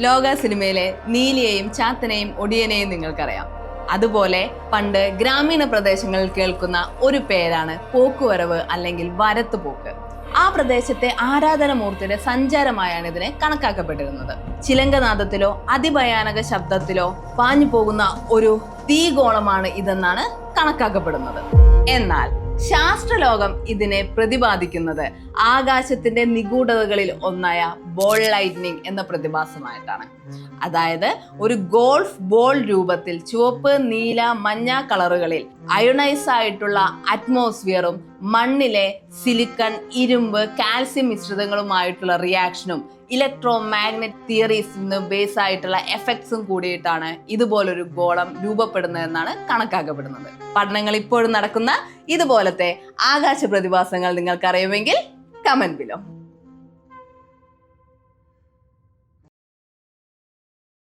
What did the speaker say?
ലോക സിനിമയിലെ നീലിയെയും ചാത്തനെയും ഒടിയനെയും നിങ്ങൾക്കറിയാം. അതുപോലെ പണ്ട് ഗ്രാമീണ പ്രദേശങ്ങളിൽ കേൾക്കുന്ന ഒരു പേരാണ് പോക്കുവരവ് അല്ലെങ്കിൽ വരത്തുപോക്ക്. ആ പ്രദേശത്തെ ആരാധനമൂർത്തിയുടെ സഞ്ചാരമായാണ് ഇതിനെ കണക്കാക്കപ്പെട്ടിരുന്നത്. ചിലങ്കനാദത്തിലോ അതിഭയാനക ശബ്ദത്തിലോ പാഞ്ഞു പോകുന്ന ഒരു തീഗോളമാണ് ഇതെന്നാണ് കണക്കാക്കപ്പെടുന്നത്. എന്നാൽ ശാസ്ത്രലോകം ഇതിനെ പ്രതിപാദിക്കുന്നത് ആകാശത്തിന്റെ നിഗൂഢതകളിൽ ഒന്നായ ബോൾ ലൈറ്റ്നിങ് എന്ന പ്രതിഭാസമായിട്ടാണ്. അതായത് ഒരു ഗോൾഫ് ബോൾ രൂപത്തിൽ ചുവപ്പ്, നീല, മഞ്ഞ കളറുകളിൽ അയോണൈസ് ആയിട്ടുള്ള അറ്റ്മോസ്ഫിയറും മണ്ണിലെ സിലിക്കൺ, ഇരുമ്പ്, കാൽസ്യം മിശ്രിതങ്ങളുമായിട്ടുള്ള റിയാക്ഷനും ഇലക്ട്രോ മാഗ്നറ്റിക് തിയറീസിന് ബേസ് ആയിട്ടുള്ള എഫക്ട്സും കൂടിയിട്ടാണ് ഇതുപോലൊരു ഗോളം രൂപപ്പെടുന്നതെന്നാണ് കണക്കാക്കപ്പെടുന്നത്. പഠനങ്ങൾ ഇപ്പോഴും നടക്കുന്ന ഇതുപോലത്തെ ആകാശ പ്രതിഭാസങ്ങൾ നിങ്ങൾക്കറിയുമെങ്കിൽ കമന്റ് ബിലോ.